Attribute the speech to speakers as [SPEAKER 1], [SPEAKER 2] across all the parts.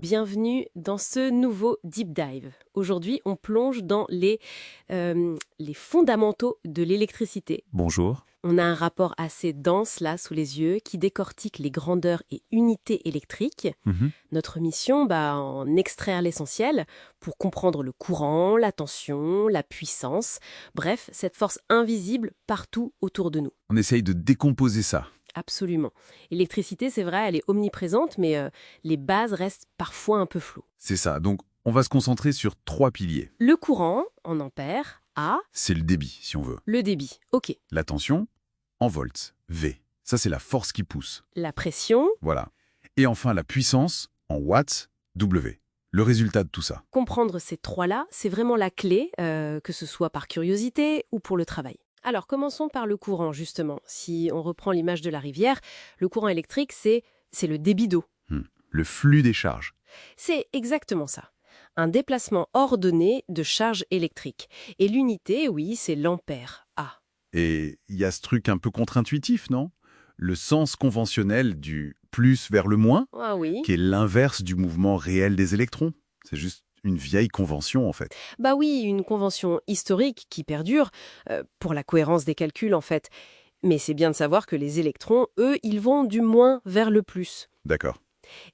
[SPEAKER 1] Bienvenue dans ce nouveau Deep Dive. Aujourd'hui, on plonge dans les fondamentaux de l'électricité.
[SPEAKER 2] Bonjour.
[SPEAKER 1] On a un rapport assez dense là sous les yeux qui décortique les grandeurs et unités électriques.
[SPEAKER 2] Mhm.
[SPEAKER 1] Notre mission, en extraire l'essentiel pour comprendre le courant, la tension, la puissance, bref, cette force invisible partout autour de nous.
[SPEAKER 2] On essaye de décomposer ça.
[SPEAKER 1] Absolument. L'électricité, c'est vrai, elle est omniprésente, mais les bases restent parfois un peu floues.
[SPEAKER 2] C'est ça. Donc, on va se concentrer sur 3 piliers.
[SPEAKER 1] Le courant, en ampères, A,
[SPEAKER 2] C'est le débit, si on veut.
[SPEAKER 1] le débit, OK.
[SPEAKER 2] La tension, en volts, V. Ça, c'est la force qui pousse.
[SPEAKER 1] La pression,
[SPEAKER 2] Voilà. Et enfin, la puissance, en watts, W. Le résultat de tout ça.
[SPEAKER 1] comprendre ces trois-là, c'est vraiment la clé, que ce soit par curiosité ou pour le travail. Alors, commençons par le courant, justement. Si on reprend l'image de la rivière, le courant électrique, c'est le débit d'eau.
[SPEAKER 2] Le flux des charges.
[SPEAKER 1] C'est exactement ça. Un déplacement ordonné de charge électrique. Et l'unité, oui, c'est l'ampère, A.
[SPEAKER 2] Et il y a ce truc un peu contre-intuitif, non? Le sens conventionnel du plus vers le moins,
[SPEAKER 1] Ah oui.
[SPEAKER 2] qui est l'inverse du mouvement réel des électrons. C'est juste une vieille convention, en fait.
[SPEAKER 1] Bah oui, une convention historique qui perdure, pour la cohérence des calculs en fait. Mais c'est bien de savoir que les électrons, eux, ils vont du moins vers le plus.
[SPEAKER 2] D'accord.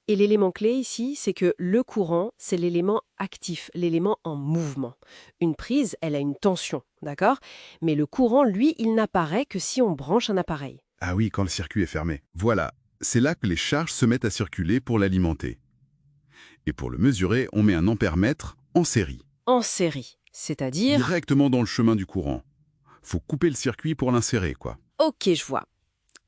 [SPEAKER 1] Et l'élément clé ici, c'est que le courant, c'est l'élément actif, l'élément en mouvement. Une prise, elle a une tension, d'accord? Mais le courant, lui, il n'apparaît que si on branche un appareil.
[SPEAKER 3] Ah oui, quand le circuit est fermé. Voilà, c'est là que les charges se mettent à circuler pour l'alimenter. Et pour le mesurer, on met un ampère-mètre en série,
[SPEAKER 1] En série, c'est-à-dire...
[SPEAKER 3] directement dans le chemin du courant. Faut couper le circuit pour l'insérer, quoi.
[SPEAKER 1] Ok, je vois.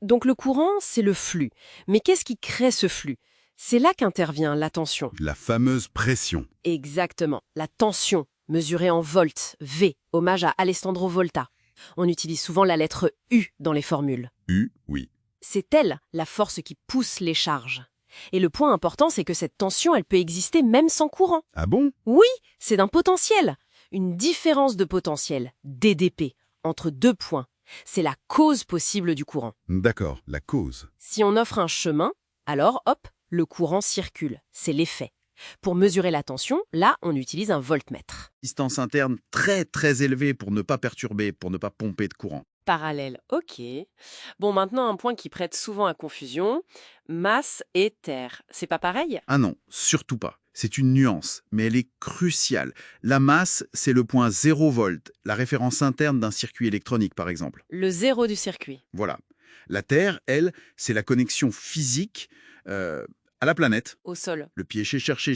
[SPEAKER 1] Donc le courant, c'est le flux. Mais qu'est-ce qui crée ce flux? C'est là qu'intervient la tension.
[SPEAKER 3] La fameuse pression.
[SPEAKER 1] Exactement, la tension, mesurée en volts, V, hommage à Alessandro Volta. On utilise souvent la lettre U dans les formules.
[SPEAKER 3] U, oui.
[SPEAKER 1] C'est elle, la force qui pousse les charges. Et le point important, c'est que cette tension, elle peut exister même sans courant.
[SPEAKER 3] Ah bon?
[SPEAKER 1] Oui, c'est d'un potentiel. Une différence de potentiel, DDP, entre deux points. C'est la cause possible du courant.
[SPEAKER 3] D'accord, la cause.
[SPEAKER 1] Si on offre un chemin, alors, hop, le courant circule. C'est l'effet. Pour mesurer la tension, là, on utilise un voltmètre.
[SPEAKER 4] Distance interne très élevée pour ne pas perturber, pour ne pas pomper de courant.
[SPEAKER 1] Parallèle, ok. Bon, maintenant, un point qui prête souvent à confusion. Masse et terre. C'est pas pareil?
[SPEAKER 4] Ah non, surtout pas. C'est une nuance, mais elle est cruciale. La masse, c'est le point 0 volt, la référence interne d'un circuit électronique par exemple.
[SPEAKER 1] Le zéro du circuit.
[SPEAKER 4] Voilà. La Terre, elle, c'est la connexion physique à la planète.
[SPEAKER 1] Au sol,
[SPEAKER 4] Le pied chercher.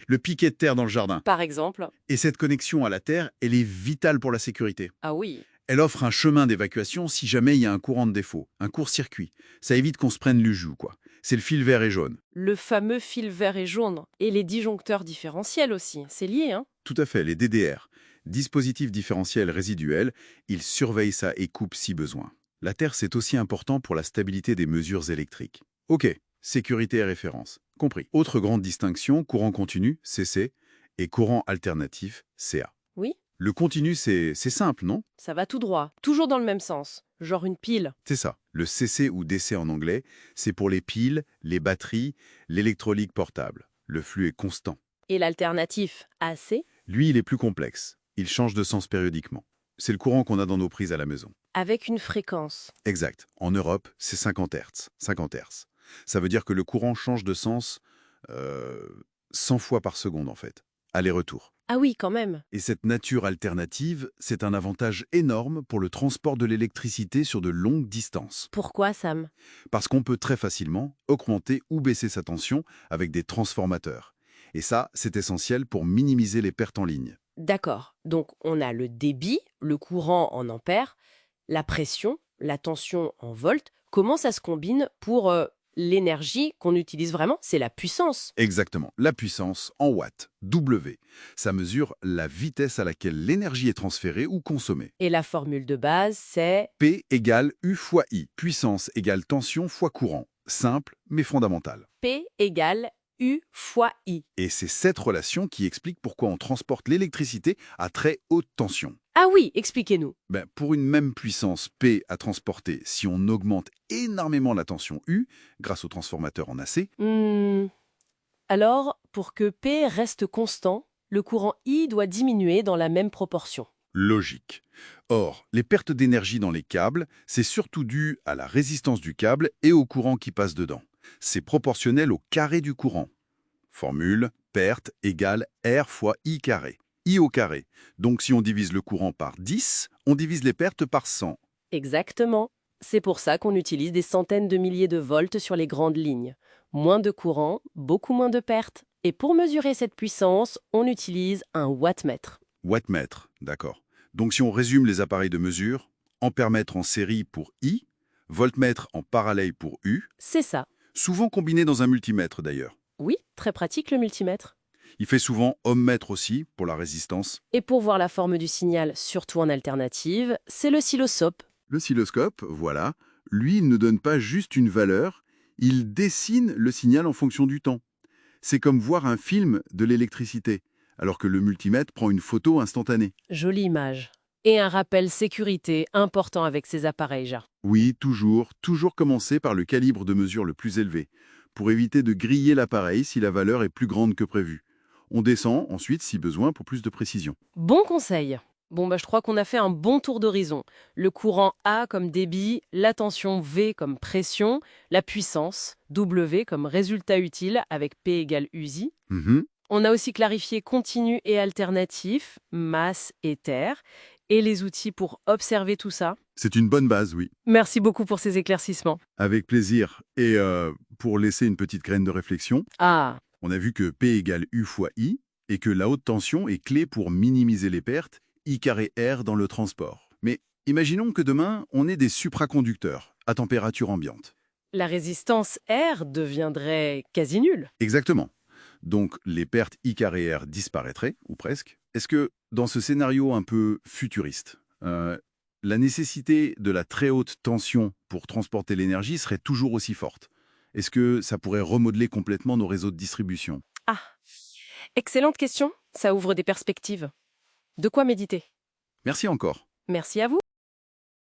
[SPEAKER 4] Le piquet de terre dans le jardin.
[SPEAKER 1] par exemple.
[SPEAKER 4] Et cette connexion à la Terre, elle est vitale pour la sécurité.
[SPEAKER 1] Ah oui.
[SPEAKER 4] Elle offre un chemin d'évacuation si jamais il y a un courant de défaut, un court-circuit. Ça évite qu'on se prenne le jus, quoi. C'est le fil vert et jaune.
[SPEAKER 1] Le fameux fil vert et jaune. Et les disjoncteurs différentiels aussi. C'est lié, hein?
[SPEAKER 3] Tout à fait, les DDR. Dispositifs différentiels résiduels, ils surveillent ça et coupent si besoin. La Terre, c'est aussi important pour la stabilité des mesures électriques. Ok, sécurité et référence. Compris. Autre grande distinction, courant continu, CC, et courant alternatif, CA.
[SPEAKER 1] Oui,
[SPEAKER 3] Le continu, c'est simple, non?
[SPEAKER 1] ça va tout droit. Toujours dans le même sens. Genre une pile.
[SPEAKER 3] C'est ça. Le CC ou DC en anglais, c'est pour les piles, les batteries, l'électrolyte portable. Le flux est constant.
[SPEAKER 1] Et l'alternatif, AC,
[SPEAKER 3] Lui, il est plus complexe. Il change de sens périodiquement. C'est le courant qu'on a dans nos prises à la maison.
[SPEAKER 1] avec une fréquence.
[SPEAKER 3] Exact. En Europe, c'est 50 Hz. 50 Hz. Ça veut dire que le courant change de sens 100 fois par seconde, en fait. Aller-retour.
[SPEAKER 1] Ah oui, quand même.
[SPEAKER 3] Et cette nature alternative, c'est un avantage énorme pour le transport de l'électricité sur de longues distances.
[SPEAKER 1] Pourquoi, Sam?
[SPEAKER 3] Parce qu'on peut très facilement augmenter ou baisser sa tension avec des transformateurs. Et ça, c'est essentiel pour minimiser les pertes en ligne.
[SPEAKER 1] D'accord. Donc, on a le débit, le courant en ampères, la pression, la tension en volts. Comment ça se combine pour l'énergie qu'on utilise vraiment? C'est la puissance.
[SPEAKER 3] Exactement. La puissance en watts, W. Ça mesure la vitesse à laquelle l'énergie est transférée ou consommée.
[SPEAKER 1] Et la formule de base, c'est...
[SPEAKER 3] P égale U fois I. Puissance égale tension fois courant. Simple, mais fondamental.
[SPEAKER 1] P égale U fois I.
[SPEAKER 3] Et c'est cette relation qui explique pourquoi on transporte l'électricité à très haute tension.
[SPEAKER 1] Ah oui, expliquez-nous.
[SPEAKER 3] Pour une même puissance P à transporter, si on augmente énormément la tension U, grâce au transformateur en AC,
[SPEAKER 1] Alors, pour que P reste constant, le courant I doit diminuer dans la même proportion.
[SPEAKER 3] Logique. Or, les pertes d'énergie dans les câbles, c'est surtout dû à la résistance du câble et au courant qui passe dedans. C'est proportionnel au carré du courant. Formule, perte égale R fois I carré. I au carré. Donc si on divise le courant par 10, on divise les pertes par 100.
[SPEAKER 1] Exactement. C'est pour ça qu'on utilise des centaines de milliers de volts sur les grandes lignes. Moins de courant, beaucoup moins de pertes. Et pour mesurer cette puissance, on utilise un wattmètre.
[SPEAKER 3] Wattmètre, d'accord. Donc si on résume les appareils de mesure, ampèremètre en série pour I, voltmètre en parallèle pour U,
[SPEAKER 1] C'est ça.
[SPEAKER 3] souvent combiné dans un multimètre d'ailleurs.
[SPEAKER 1] Oui, très pratique le multimètre.
[SPEAKER 3] Il fait souvent ohmmètre aussi pour la résistance.
[SPEAKER 1] Et pour voir la forme du signal, surtout en alternative, c'est l'oscilloscope.
[SPEAKER 3] L'oscilloscope, voilà, lui, il ne donne pas juste une valeur, il dessine le signal en fonction du temps. C'est comme voir un film de l'électricité, alors que le multimètre prend une photo instantanée.
[SPEAKER 1] Jolie image. Et un rappel sécurité important avec ces appareils, ja.
[SPEAKER 3] Oui, toujours commencer par le calibre de mesure le plus élevé, pour éviter de griller l'appareil si la valeur est plus grande que prévu. On descend ensuite si besoin pour plus de précision.
[SPEAKER 1] Bon conseil. Bon, je crois qu'on a fait un bon tour d'horizon. Le courant A comme débit, la tension V comme pression, la puissance, W comme résultat utile avec P égale USI.
[SPEAKER 3] Mhm.
[SPEAKER 1] On a aussi clarifié continu et alternatif, masse et terre, et les outils pour observer tout ça.
[SPEAKER 3] C'est une bonne base, oui.
[SPEAKER 1] Merci beaucoup pour ces éclaircissements.
[SPEAKER 3] Avec plaisir. Et pour laisser une petite graine de réflexion,
[SPEAKER 1] Ah,
[SPEAKER 3] on a vu que P égale U fois I, et que la haute tension est clé pour minimiser les pertes, I carré R dans le transport. Mais imaginons que demain, on ait des supraconducteurs à température ambiante.
[SPEAKER 1] la résistance R deviendrait quasi nulle.
[SPEAKER 3] Exactement. Donc les pertes I carré R disparaîtraient, ou presque. Est-ce que, dans ce scénario un peu futuriste, la nécessité de la très haute tension pour transporter l'énergie serait toujours aussi forte? Est-ce que ça pourrait remodeler complètement nos réseaux de distribution?
[SPEAKER 1] Ah, excellente question. Ça ouvre des perspectives. De quoi méditer.
[SPEAKER 3] Merci encore.
[SPEAKER 1] Merci à vous.